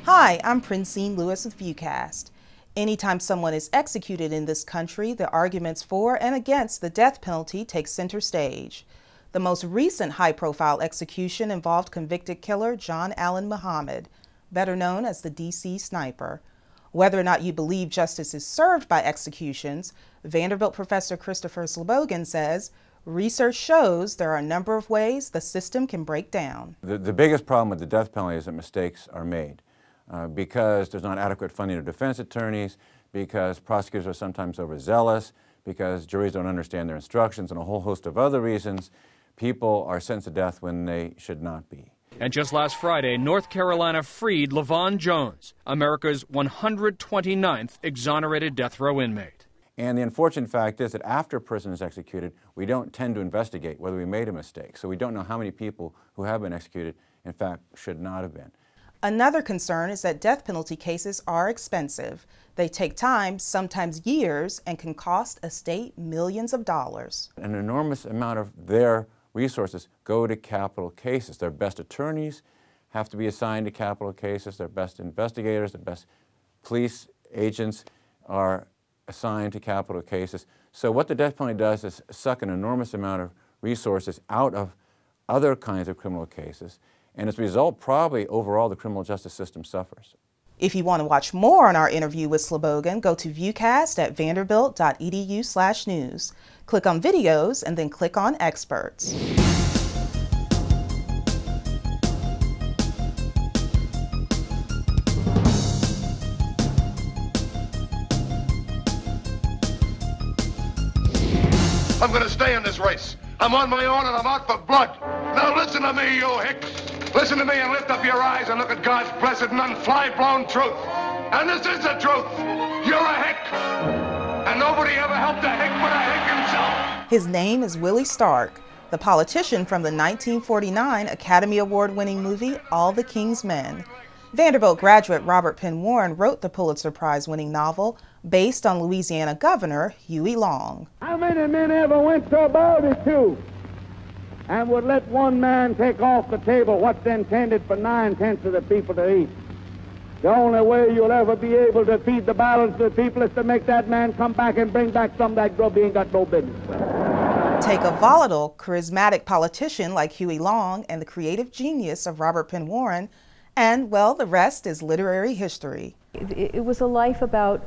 Hi, I'm Princine Lewis with VUCast. Anytime someone is executed in this country, the arguments for and against the death penalty take center stage. The most recent high-profile execution involved convicted killer John Allen Muhammad, better known as the D.C. Sniper. Whether or not you believe justice is served by executions, Vanderbilt professor Christopher Slobogin says, research shows there are a number of ways the system can break down. The biggest problem with the death penalty is that mistakes are made because there's not adequate funding of defense attorneys, because prosecutors are sometimes overzealous, because juries don't understand their instructions, and a whole host of other reasons. People are sentenced to death when they should not be. And just last Friday, North Carolina freed LaVon Jones, America's 129th exonerated death row inmate. And the unfortunate fact is that after a person is executed, we don't tend to investigate whether we made a mistake. So we don't know how many people who have been executed, in fact, should not have been. Another concern is that death penalty cases are expensive. They take time, sometimes years, and can cost a state millions of dollars. An enormous amount of their resources go to capital cases. Their best attorneys have to be assigned to capital cases. Their best investigators, their best police agents are assigned to capital cases. So what the death penalty does is suck an enormous amount of resources out of other kinds of criminal cases. And as a result, probably overall the criminal justice system suffers. If you want to watch more on our interview with Slobogin, go to VUCast at vanderbilt.edu/news. Click on videos and then click on experts. I'm going to stay in this race. I'm on my own and I'm out for blood. Now listen to me, you hicks. Listen to me and lift up your eyes and look at God's blessed and unfly-blown truth. And this is the truth. You're a hick. And nobody ever helped a hick but a hick himself. His name is Willie Stark, the politician from the 1949 Academy Award-winning movie All the King's Men. Vanderbilt graduate Robert Penn Warren wrote the Pulitzer Prize-winning novel based on Louisiana Governor Huey Long. How many men ever went to a barbecue and would let one man take off the table what's intended for 9/10 of the people to eat? The only way you'll ever be able to feed the balance of the people is to make that man come back and bring back some of that grub he ain't got no business with. Take a volatile, charismatic politician like Huey Long and the creative genius of Robert Penn Warren, and, well, the rest is literary history. It was a life about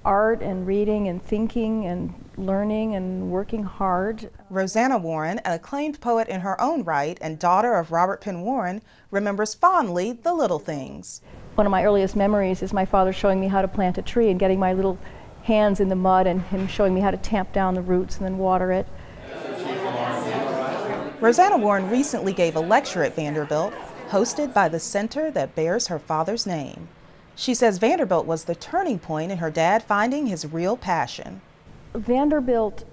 art and reading and thinking and learning and working hard. Rosanna Warren, an acclaimed poet in her own right and daughter of Robert Penn Warren, remembers fondly the little things. One of my earliest memories is my father showing me how to plant a tree and getting my little hands in the mud and him showing me how to tamp down the roots and then water it. Rosanna Warren recently gave a lecture at Vanderbilt, hosted by the center that bears her father's name. She says Vanderbilt was the turning point in her dad finding his real passion. Vanderbilt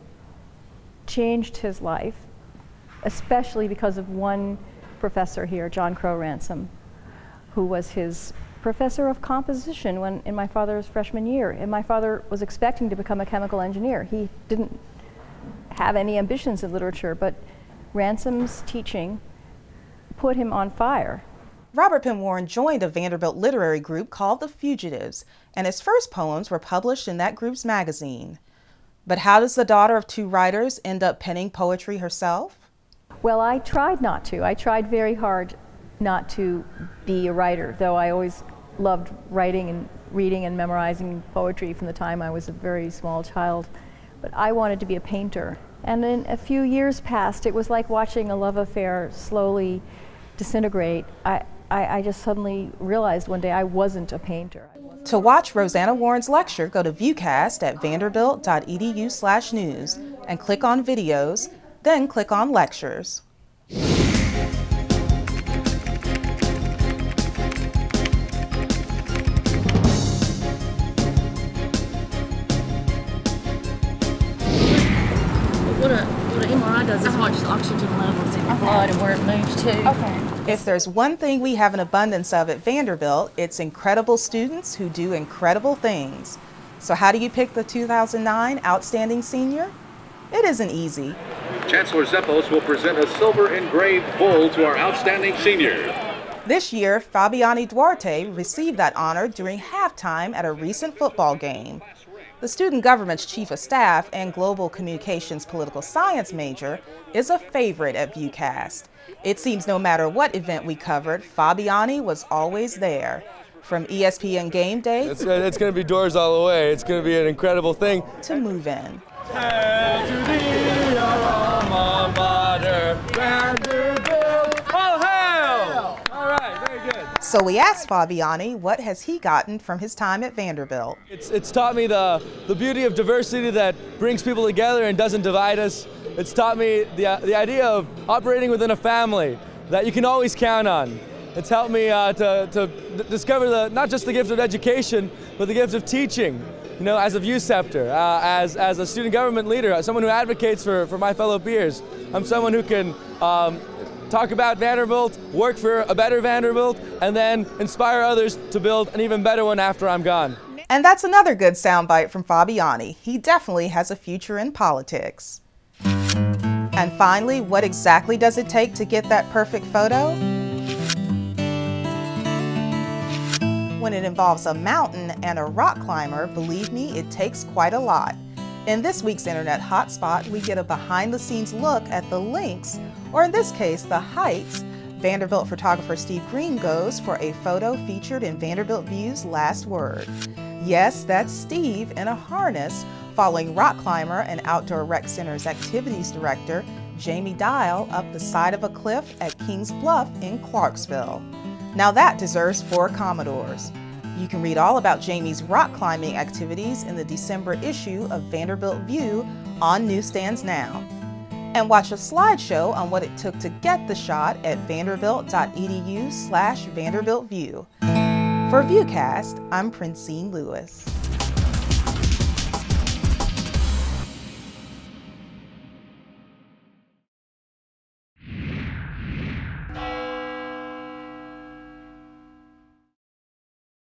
changed his life, especially because of one professor here, John Crow Ransom, who was his professor of composition in my father's freshman year. And my father was expecting to become a chemical engineer. He didn't have any ambitions in literature, but Ransom's teaching put him on fire. Robert Penn Warren joined a Vanderbilt literary group called The Fugitives, and his first poems were published in that group's magazine. But how does the daughter of two writers end up penning poetry herself? Well, I tried not to. I tried very hard not to be a writer, though I always loved writing and reading and memorizing poetry from the time I was a very small child. But I wanted to be a painter. And then a few years passed. It was like watching a love affair slowly disintegrate. I just suddenly realized one day I wasn't a painter. To watch Rosanna Warren's lecture, go to VUCast at vanderbilt.edu/news and click on videos, then click on lectures. What an MRI does is watch the oxygen levels in your blood and where it moves to. Okay. If there's one thing we have an abundance of at Vanderbilt, it's incredible students who do incredible things. So how do you pick the 2009 Outstanding Senior? It isn't easy. Chancellor Zeppos will present a silver engraved bull to our outstanding senior. This year, Fabiani Duarte received that honor during halftime at a recent football game. The student government's chief of staff and global communications political science major is a favorite at VUCast. It seems no matter what event we covered, Fabiani was always there. From ESPN Game Day it's going to be doors all the way. It's going to be an incredible thing. To Move In. Hail to thee, our alma mater, Vanderbilt. All hail! All right, very good. So we asked Fabiani what has he gotten from his time at Vanderbilt. It's taught me the beauty of diversity that brings people together and doesn't divide us. It's taught me the idea of operating within a family that you can always count on. It's helped me to discover not just the gift of education, but the gift of teaching. You know, as a VUCester, as a student government leader, as someone who advocates for my fellow peers. I'm someone who can talk about Vanderbilt, work for a better Vanderbilt, and then inspire others to build an even better one after I'm gone. And that's another good soundbite from Fabiani. He definitely has a future in politics. And finally, what exactly does it take to get that perfect photo? When it involves a mountain and a rock climber, believe me, it takes quite a lot. In this week's Internet Hotspot, we get a behind-the-scenes look at the links, or in this case, the heights, Vanderbilt photographer Steve Green goes for a photo featured in Vanderbilt View's Last Word. Yes, that's Steve in a harness following rock climber and Outdoor Rec Center's activities director Jamie Dial up the side of a cliff at Kings Bluff in Clarksville. Now that deserves 4 Commodores. You can read all about Jamie's rock climbing activities in the December issue of Vanderbilt View on newsstands now. And watch a slideshow on what it took to get the shot at vanderbilt.edu/VanderbiltView. For VUCast, I'm Princine Lewis.